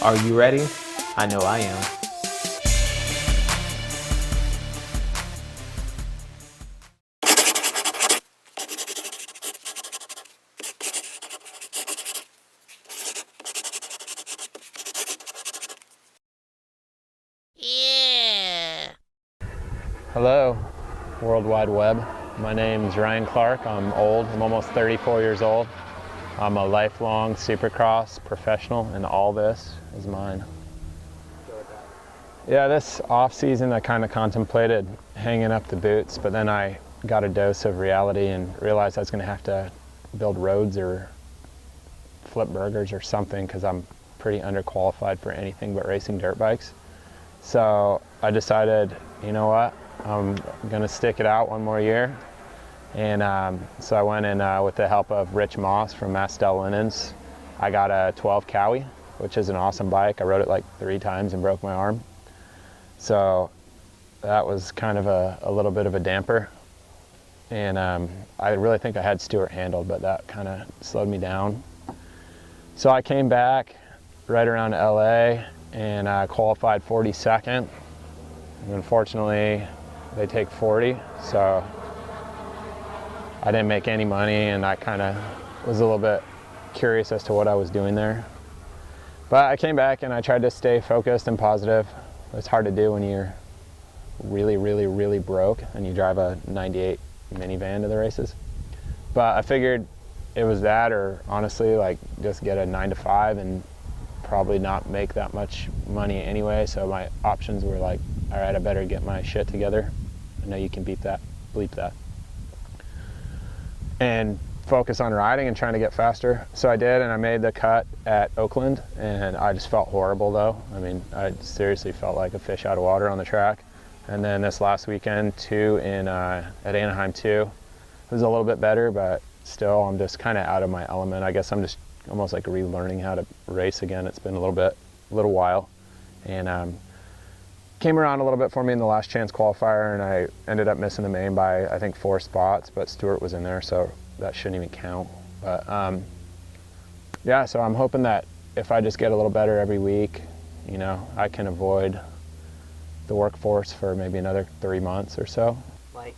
Are you ready? I know I am. Yeah. Hello, World Wide Web. My name's Ryan Clark. I'm old. I'm almost 34 years old. I'm a lifelong Supercross professional, and all this is mine. Yeah, this off season I kind of contemplated hanging up the boots, but then I got a dose of reality and realized I was going to have to build roads or flip burgers or something because I'm pretty underqualified for anything but racing dirt bikes. So I decided, you know what, I'm going to stick it out one more year. And so I went in with the help of Rich Moss from Mastel Linens. I got a 12 Cowie, which is an awesome bike. I rode it like 3 times and broke my arm. So that was kind of a little bit of a damper. And I really think I had Stewart handled, but that kind of slowed me down. So I came back right around LA and I qualified 42nd. And unfortunately, they take 40, so I didn't make any money, and I kind of was a little bit curious as to what I was doing there. But I came back and I tried to stay focused and positive. It's hard to do when you're really, really, really broke and you drive a 98 minivan to the races. But I figured it was that, or honestly, like just get a 9-to-5 and probably not make that much money anyway. So my options were like, all right, I better get my shit together. I know you can bleep that. And focus on riding and trying to get faster. So I did, and I made the cut at Oakland, and I just felt horrible though. I mean, I seriously felt like a fish out of water on the track. And then this last weekend too, at Anaheim too, it was a little bit better, but still I'm just kind of out of my element. I guess I'm just almost like relearning how to race again. It's been a little while, and came around a little bit for me in the last chance qualifier, and I ended up missing the main by I think 4 spots, but Stewart was in there, so that shouldn't even count. But yeah, so I'm hoping that if I just get a little better every week, you know, I can avoid the workforce for maybe another 3 months or so. Like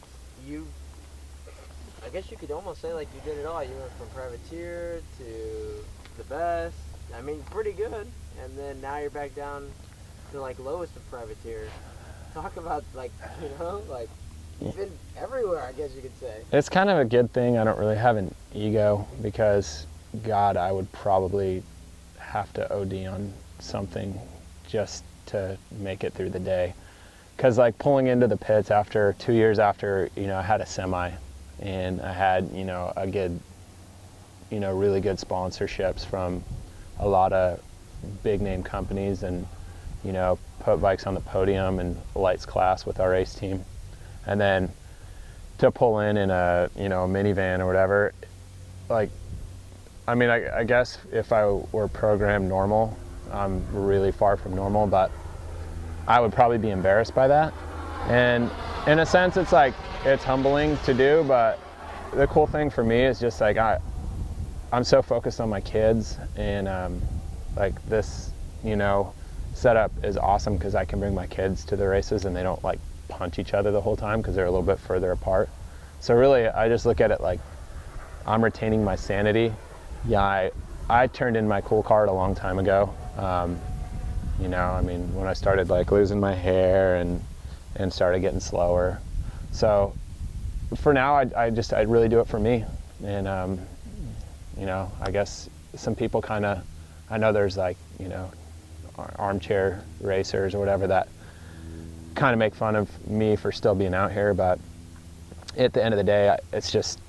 I guess you could almost say like you did it all. You went from privateer to the best. I mean, pretty good. And then now you're back down to like lowest of privateer. Talk about like, you know, like you've been everywhere, I guess you could say. It's kind of a good thing I don't really have an ego, because God, I would probably have to OD on something just to make it through the day. Because like pulling into the pits after 2 years after, you know, I had a semi and I had, you know, a good, you know, really good sponsorships from a lot of big name companies, and you know, put bikes on the podium and lights class with our race team. And then to pull in a, you know, a minivan or whatever, like, I mean, I guess if I were programmed normal, I'm really far from normal, but I would probably be embarrassed by that. And in a sense, it's like, it's humbling to do, but the cool thing for me is just like, I'm so focused on my kids, and like this, you know, setup is awesome because I can bring my kids to the races and they don't like punch each other the whole time because they're a little bit further apart. So really, I just look at it like I'm retaining my sanity. Yeah, I turned in my cool card a long time ago. You know, I mean, when I started like losing my hair and started getting slower. So for now, I really do it for me. And you know, I guess some people kind of, I know there's like, you know, armchair racers or whatever that kind of make fun of me for still being out here, but at the end of the day, it's just,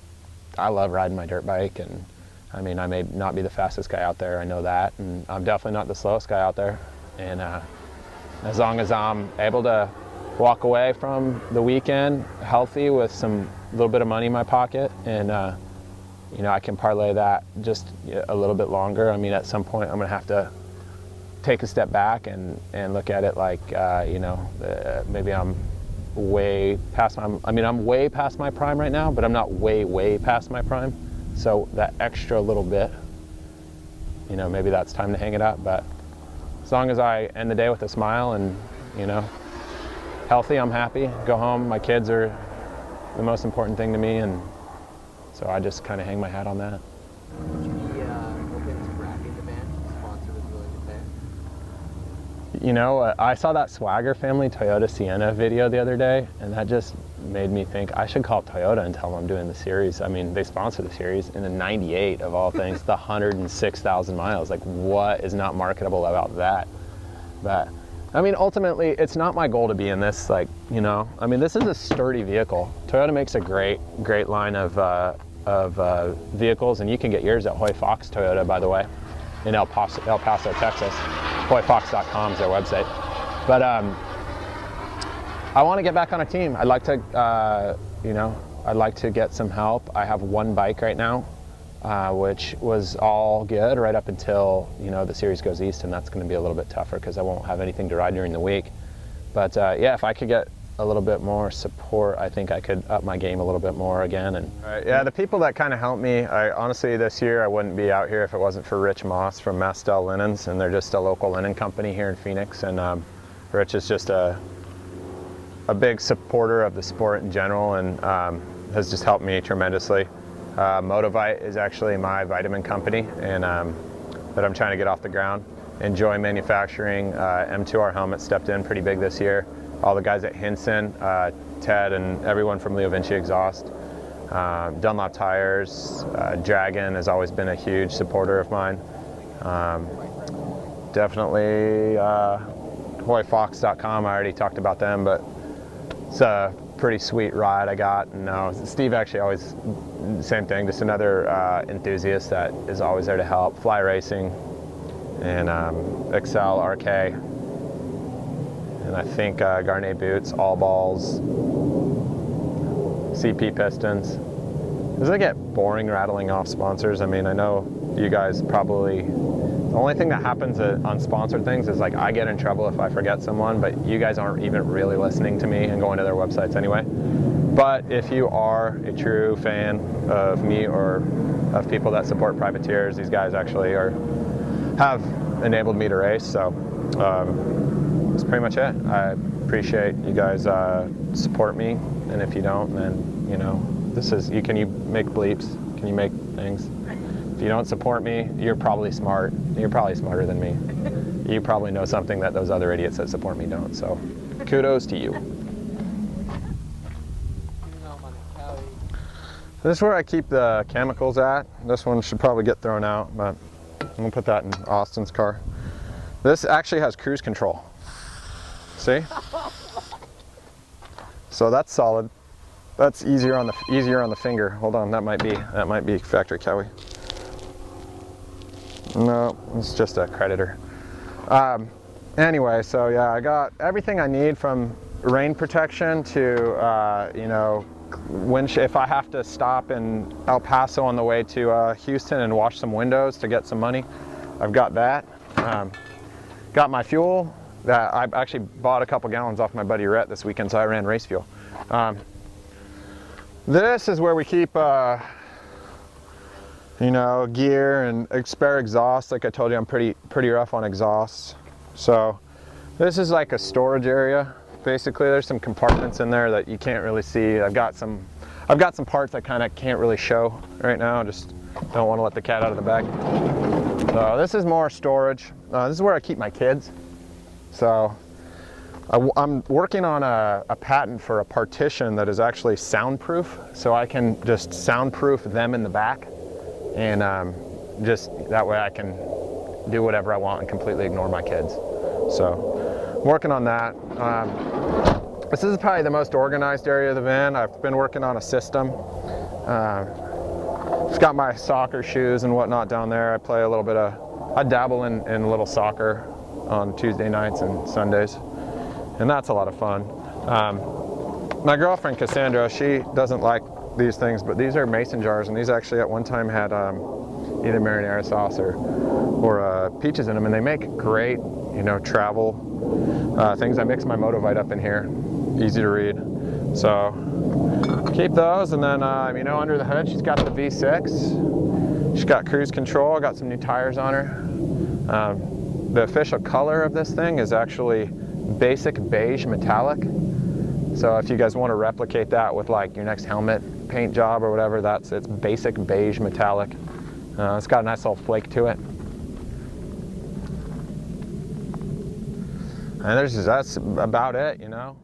I love riding my dirt bike. And I mean, I may not be the fastest guy out there, I know that, and I'm definitely not the slowest guy out there. And as long as I'm able to walk away from the weekend healthy with some little bit of money in my pocket, and you know, I can parlay that just a little bit longer. I mean, at some point I'm gonna have to take a step back and look at it like, you know, maybe I'm way past I'm way past my prime right now, but I'm not way past my prime. So that extra little bit, you know, maybe that's time to hang it up. But as long as I end the day with a smile and, you know, healthy, I'm happy. Go home, my kids are the most important thing to me, and so I just kind of hang my hat on that. Would you be open to wrapping the band if the sponsor was willing to pay? You know, I saw that Swagger family Toyota Sienna video the other day, and that just made me think I should call Toyota and tell them I'm doing the series. I mean, they sponsor the series in the 98 of all things, the 106,000 miles. Like, what is not marketable about that? But I mean, ultimately, it's not my goal to be in this, like, you know, I mean, this is a sturdy vehicle. Toyota makes a great line of vehicles, and you can get yours at Hoy Fox Toyota, by the way, in El Paso, Texas. HoyFox.com is their website. But I want to get back on a team. I'd like to, you know, I'd like to get some help. I have one bike right now, which was all good right up until, you know, the series goes east, and that's going to be a little bit tougher because I won't have anything to ride during the week. But yeah, if I could get a little bit more support, I think I could up my game a little bit more again. And yeah, the people that kind of helped me, honestly, this year I wouldn't be out here if it wasn't for Rich Moss from Mastel Linens, and they're just a local linen company here in Phoenix. And Rich is just a big supporter of the sport in general, and has just helped me tremendously. Motovite is actually my vitamin company, and that I'm trying to get off the ground. Enjoy Manufacturing, M2R Helmet stepped in pretty big this year. All the guys at Hinson, Ted, and everyone from Leo Vinci Exhaust. Dunlop Tires, Dragon has always been a huge supporter of mine. Definitely HoyFox.com, I already talked about them, but it's a pretty sweet ride I got. And Steve actually always, same thing, just another enthusiast that is always there to help. Fly Racing, and Excel RK. And I think Garnet Boots, All Balls, CP Pistons. Doesn't it get boring rattling off sponsors? I mean, I know you guys probably, the only thing that happens on sponsored things is like I get in trouble if I forget someone, but you guys aren't even really listening to me and going to their websites anyway. But if you are a true fan of me or of people that support privateers, these guys actually have enabled me to race, so that's pretty much it. I appreciate you guys support me, and if you don't, then, you know, can you make bleeps? Can you make things? If you don't support me, you're probably smart. You're probably smarter than me. You probably know something that those other idiots that support me don't, so kudos to you. This is where I keep the chemicals at. This one should probably get thrown out, but I'm gonna put that in Austin's car. This actually has cruise control. See? So that's solid. That's easier on the finger. Hold on, that might be factory Cowie. No, it's just a creditor. Anyway, so yeah, I got everything I need from rain protection to you know, if I have to stop in El Paso on the way to Houston and wash some windows to get some money, I've got that. Got my fuel that I actually bought a couple gallons off my buddy Rhett this weekend, so I ran race fuel. This is where we keep you know, gear and spare exhaust. Like I told you, I'm pretty rough on exhausts. So this is like a storage area. Basically, there's some compartments in there that you can't really see. I've got some parts I kind of can't really show right now. Just don't want to let the cat out of the bag. So this is more storage. This is where I keep my kids. So I'm working on a patent for a partition that is actually soundproof, so I can just soundproof them in the back, and just that way I can do whatever I want and completely ignore my kids. So I'm working on that. This is probably the most organized area of the van. I've been working on a system. I've got my soccer shoes and whatnot down there. I dabble in a little soccer on Tuesday nights and Sundays, and that's a lot of fun. My girlfriend Cassandra, she doesn't like these things, but these are mason jars, and these actually at one time had either marinara sauce or peaches in them, and they make great, you know, travel things. I mix my Motovite up in here, easy to read. So keep those, and then you know, under the hood she's got the V6. She's got cruise control. I got some new tires on her. The official color of this thing is actually basic beige metallic. So if you guys want to replicate that with like your next helmet paint job or whatever, it's basic beige metallic. It's got a nice little flake to it. And that's about it, you know.